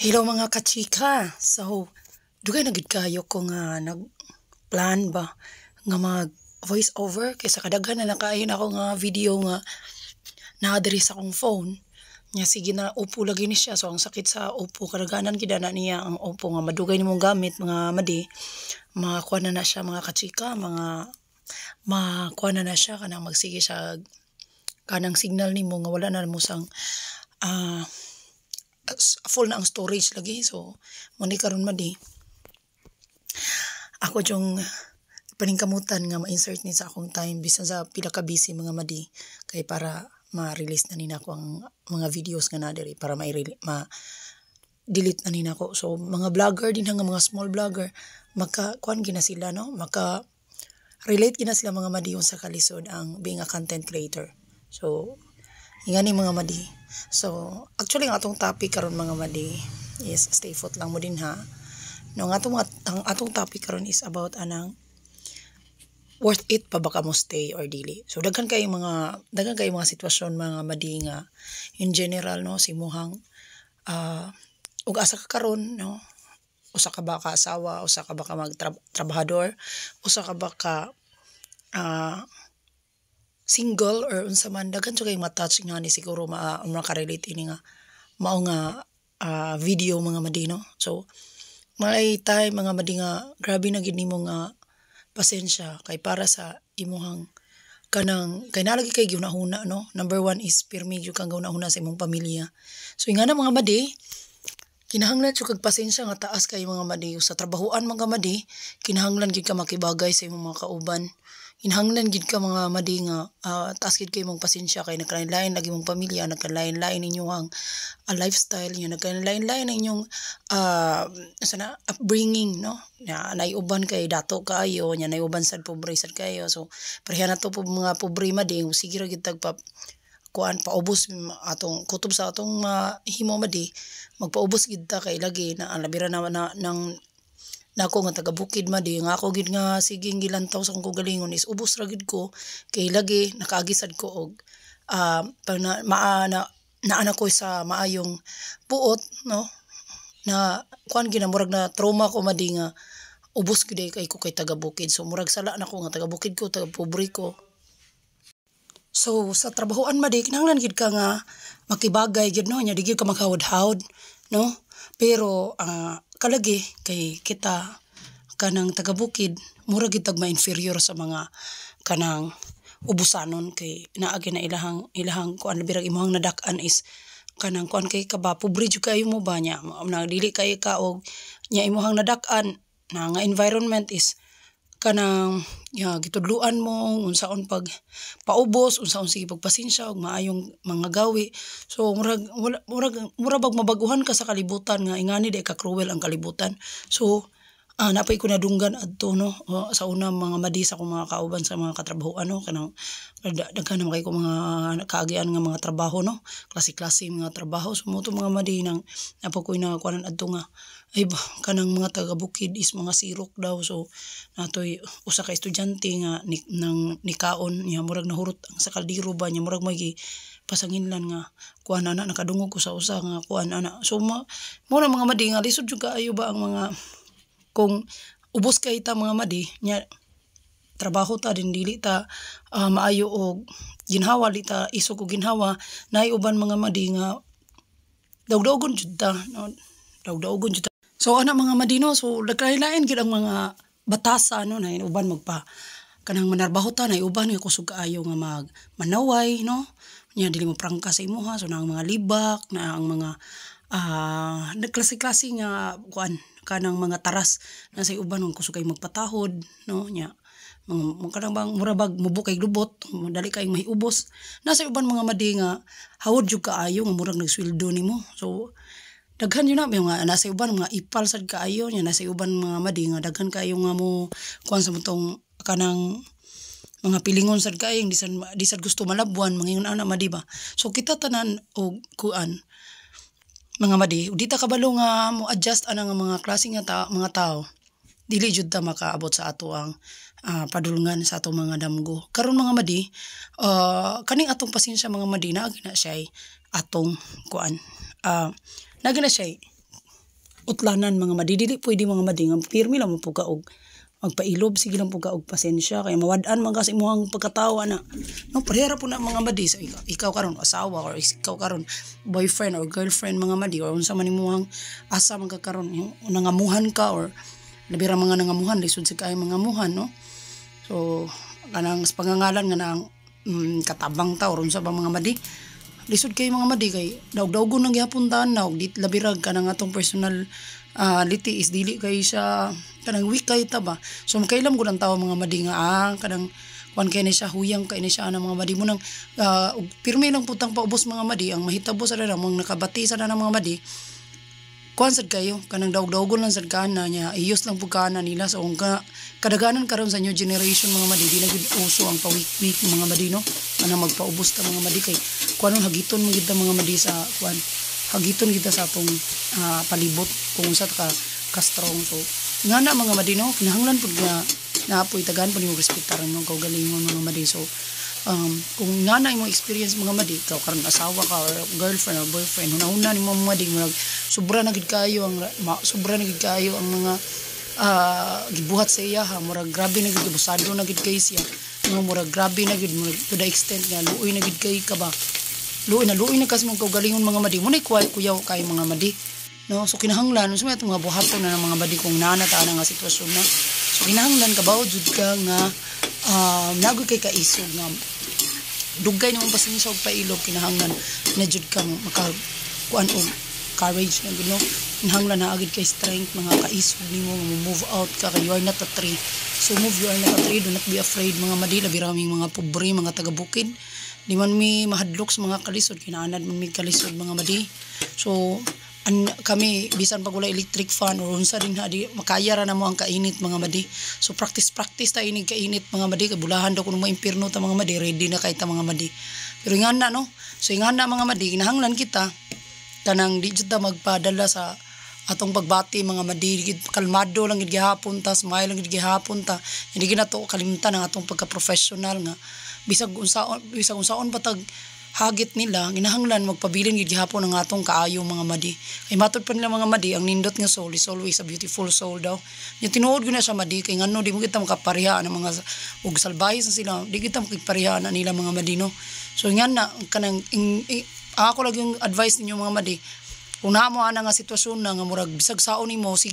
Hello mga kachika. So, dugay na gid kayo ko nga nagplan ba nga mag voice over kaysa kadaghan na nakaayon ako nga video nga naa diri sa akong phone. Nya sige na upo lagi ni siya. So ang sakit sa upo kadaghanan gid na niya ang upo nga madugay nimong gamit mga madi. Makuha na siya mga kachika, makuha na siya kanang magsige siya kanang signal nimo nga wala na mo sang ah full na ang storage lagi. So mo ni karon madi ako yung paningkamutan nga ma-insert ni sa akong time bisan sa pila ka busy mga madi kay para ma-release na nina ko ang mga videos nga na diri para delete na nina ko. So mga vlogger din nga mga small vlogger maka-kuan gina sila no, maka relate gina sila mga madi sa kalisod ang being a content creator. So ingani mga madi. So actually ang atong topic karon mga madi is stay put lang mo din ha. No, ang atong topic karon is about anang worth it pa ba ka mo stay or dili. So daghan kay mga sitwasyon mga madi nga in general no simuhang ug asa ka karon no, usa ka ba ka asawa, usa ka ba ka trabahador, usa ka ba ka single or unsa man, daghan kay ma-touch nga ni siguro maka-relate ini nga mao nga video mga madi no. So may time mga madi nga grabe na gid nimo nga pasensya kay para sa imuhang kanang kay nalagi kay ginahuna no. Number one is pirmi gyud kang ginahuna sa imong pamilya. So ingana mga madi kinahanglan jud kag pasensya nga taas kay mga madi sa trabahoan mga madi. Kinahanglan gid ka makibagay sa imong mga kauban. Kinahanglan gid ka mga madi nga taas gid kay imong pasensya kay nagkalain-lain lagi imong pamilya, nagkalain-lain inyong lifestyle niyo, nagkalain-lain inyong sana upbringing no. Na naiuban kay dato kaayo, nya naiuban sad pobre sad kayo. So pareha na to po mga pobre madi sige ra gid tagpa kuan paubos atong kutob sa atong himo madi, magpaubos gid ta kay lagi na labira na nang nako nga taga bukid madi nga ako gid nga sige gilantaw sa akong galingon is ubos ra gid ko kay lagi nakaagisad ko og pag naana ko sa maayong puot no na kuan ginamurag na trauma ko madi nga ubos gid kay ko kay taga bukid. So murag sala na ko nga taga bukid ko, taga pobre ko. So sa trabahoan madi kinahanglan gid ka nga makibagay gid no, nya di gid ka maghawad-hawd no. Pero kalagi kay kita kanang taga bukid mura gid tag ma-inferior sa mga kanang ubusanon kay naa gyud na ilahang kuan birag imong nadak-an is kanang kuan kay ka ba pobre jud kayo mo ba nya dili kay ka og nya imong nadak-an na nga environment is kanang gitudluan mo unsaon pag paubos, unsaon sige pagpasensya og maayong mga gawi. So murag mabaguhan ka sa kalibutan nga ingani di ka cruel ang kalibutan. So napay ko nadunggan adto no sa una mga madi sa akong mga kauban sa mga katrabahoan no kanang daghan naman kay ko mga kaagian nga mga trabaho no, klase-klase mga trabaho. So mo to mga madi nang napakoy na kuanan adto nga ay kanang mga taga bukid is mga sirok daw. So natoy usa ka estudyante nga nikaon niya murag nahurot ang sa kaldero ba niya murag may pasanginlan nga kuan ana nakadungog ko sa usa nga kuan ana. So mo na mga madi nga lisod jud kaayo ba ang mga kung ubos kay ta mga madi nya trabaho ta din dili ta maayo og ginhawa di ta isog og ginhawa naay uban mga madi nga dawdagon jud ta no, dawdagon jud ta. So ana mga madi no, so nagkalain gid ang mga batasa no na uban magpa kanang manarbaho ta na uban nga kusog kaayo nga manaway no, nya dili mo prangka sa imuha. So na ang mga libak na ang mga nagklase-klase nga kuan kanang mga taras na sa uban ng kusog kay magpatahod no, nya mga kanang bang murabag mubukay lubot dali kay mahiubos. Nasa uban mga madi nga hawod jud kaayo nga murag nagsweldo nimo. So daghan yun na mga nasa uban mga ipal sad kaayo nya nasa uban mga madi nga daghan kaayo nga mo kuan sa mutong kanang mga pilingon sad kaayo di sad gusto malabuan mangingon ana madi ba. So kita tanan og kuan mga madi di ta kabalo nga mo adjust ana nga mga klase nga mga tao dili jud ta makaabot sa ato ang padulngan sa atong mga damgo. Karon mga madi kaning atong pasensya mga madi na gina siya atong kuan na gina siya utlanan mga madi, dili pwede mga madi nga pirmi lang mo ka og magpailob, sige lang po ka og pasensya kay mawad-an man kasi imong pagkatawa na no parehara po na mga madi sa ikaw karon asawa or ikaw karon boyfriend or girlfriend mga madi or unsa man imong asa man ka karon yung nangamuhan ka or labira mga nangamuhan lisod sa kay mga amuhan no. So kanang sa pangangalan nga nang katabang ta or unsa ba mga madi lisod kay mga madi kay daog-daogon nang gihapon tanaw di labirag kanang atong personal liti is dili kay siya kanang weak kay ta ba. So makailam ko ng tao mga madi nga kanang kuan kay ni siya huyang kay ni siya ana mga madi mo nang pirmi lang putang paubos mga madi ang mahitabo sa na mga nakabati sa na mga madi kuan sad kayo kanang daog-daogon lang sad kana nya iyos lang pud kana nila so kung kadaganan karon sa new generation mga madi di na gid uso ang pawik-wik mga madi no kanang magpaubos ta mga madi kay kuanon hagiton mo gid ta mga madi sa kuan hagiton kita sa atong palibot kung unsa ka strong. So ngana mga madi no kinahanglan pud nga naapoy tagaan pud nimo respetar mo kaugalingon mga madi. So kung ngana imong experience mga madi ikaw karon asawa ka or girlfriend or boyfriend hunahuna nimo mga madi murag sobra na gid kayo ang mga gibuhat sa iya ha murag grabe na gid busado na gid kay siya no murag grabe na gid murag to the extent nga luoy na gid kay ka ba luoy na kasi mong kaugalingon mga madi mo na kuyaw kay mga madi no. So kinahanglan sa mga buhaton na ng mga madi kung nanata na nga sitwasyon na so kinahanglan kabaw jud ka nga nagoy kay kaisog nga dugay namang pasensya og pailog kinahanglan na jud kang makakuan og courage nga no kinahanglan na agid kay strength mga kaisog nimo move out ka kay you are not a tree. So move, you are not a tree, do not be afraid mga madi labi raming mga pobre mga taga-bukid di man mi mahadlok sa mga kalisod kinaanad man mi kalisod mga madi. So kami bisan pag wala electric fan or unsa din ha di makaya ra namo ang kainit mga madi. So practice ta inig kainit mga madi kay bulahan daw kuno mo impierno ta mga madi ready na kay ta mga madi. Pero ingana no so ingana mga madi kinahanglan kita kanang di jud ta magpadala sa atong pagbati mga madi kalmado lang gid gihapon ta smile lang gid gihapon ta hindi ginato kalimtan ang atong pagka-professional nga bisag unsaon patag hagit nila ginahanglan magpabilin gid gihapon ang atong kaayo mga madi. Kay matud pa nila mga madi ang nindot nga soul is always a beautiful soul daw. Nya tinuod gyud na sa madi kay ngano di mo kita makapareha ng mga ug salbahe sa sila di kita makapareha na nila mga madi no. So ngana kanang ako lang yung advice ninyo mga madi kung naamo ana nga sitwasyon na nga murag bisag saon nimo sige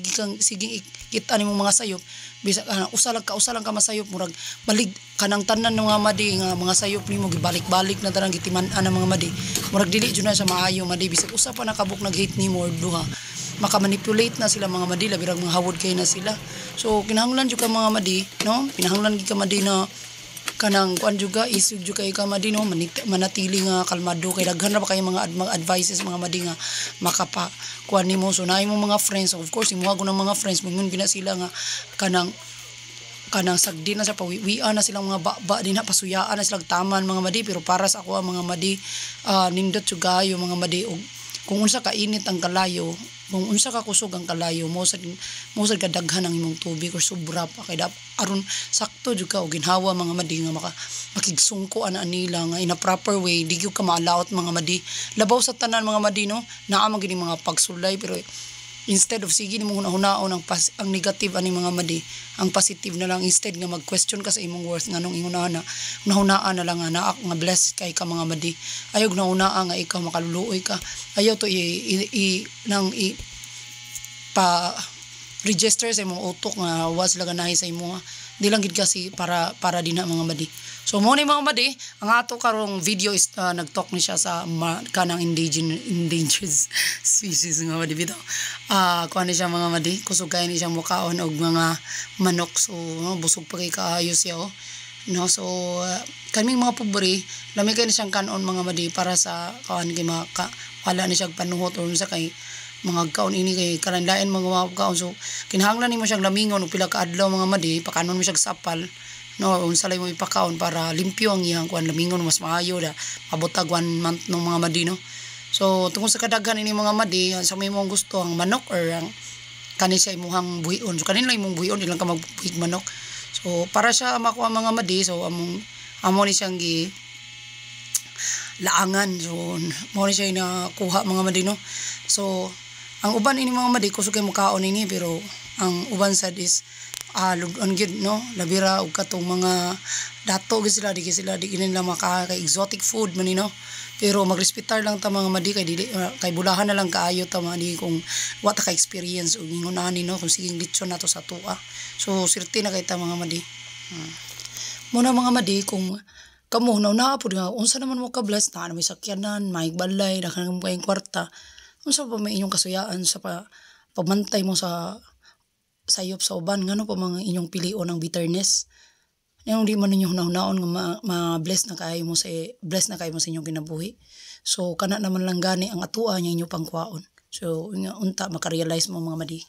kita nimo mga sayop bisag usa lang ka masayop murag balig kanang tanan ng mga madi nga mga sayop nimo gibalik-balik na tarang gitiman-an ng mga madi murag dili jud na sa maayo madi bisag usa pa nakabuk nag-hate nimo or duha makamanipulate na sila mga madi labi ra mga hawod kay na sila. So kinahanglan jud ka mga madi no kinahanglan gid ka madi na kanang kuan juga isug juga kay ka madi no manatili nga kalmado kay daghan ra ba kay mga advices mga madi nga makapa kuan nimo. So naay mo mga friends of course imo ng mga friends mingon gina sila nga kanang sagdi na sa pawiwian na silang mga baba din na pasuyaan na silang taman mga madi pero para sa ako mga madi nindot sugayo mga madi og kung unsa ka init ang kalayo kung unsa ka kusog ang kalayo mo sad ka daghan ang imong tubig or sobra pa kay aron sakto jud ka og ginhawa mga madi nga makigsungko ana nila nga in a proper way di gyud ka ma-allowed mga madi labaw sa tanan mga madi no naa man gid mga pagsulay pero instead of sige nimo hunaon ang negative ani mga madi ang positive na lang instead nga mag-question ka sa imong worth nganong ingunana hunaan na lang nga blessed kay ka mga madi ayog na hunaa nga ikaw makaluluoy ka ayaw to pa register sa imong utok nga was sila ganahi sa imo di lang gid kasi para din na mga madi. So mo ni mga madi ang ato karong video is nag-talk ni siya sa kanang endangered species nga madi bitaw kuan ni siya mga madi kusog kay ni siya mukaon og mga manok. So busog pa kay kaayo siya no. So kaming mga pobre lami kay ni siyang kanon mga madi para sa kuan kay wala ni siya panuhot or sa kay mga kaon ini kay karandayan mga kaon. So kinahanglan nimo siyang lamingon og pila ka adlaw mga madi pakanon mo siya sapal no unsa lay mo ipakaon para limpyo ang iyang kuan lamingon mas maayo da abotag 1 month ng mga madi no. So tungod sa kadaghan ini mga madi sa may mong gusto ang manok or ang kani siya imuhang buhion. So kanin lang imong buhion ilang ka magbuhig manok. So para siya makuha mga madi so amo ni siyang gi laangan. So mo ni siya nakuha mga madi no. So ang uban ini mga madi kusog kay mukaon ini pero ang uban sad is lugon gyud no labira og katong mga dato gyud sila di nila maka kay exotic food man no. Pero magrespetar lang ta mga madi kay dili kay bulahan na lang kaayo ta madi kung wa ta ka experience og ingonani no kung siging litson nato sa tua. So sirti na kay ta mga madi. Muna mga madi kung kamo na pud nga unsa naman mo ka bless na may sakyanan, may balay, daghang kayong kwarta. Unsa pa may inyong kasuyaan sa pagmantay mo sa sayop sa uban ngano pa mga inyong pilion ng bitterness. Yung di man ninyo hunahunaon nga ma-bless na kayo mo sa inyong kinabuhi. So kana naman lang gani ang atua niya inyo pangkwaon. So unta makarealize mo mga madi.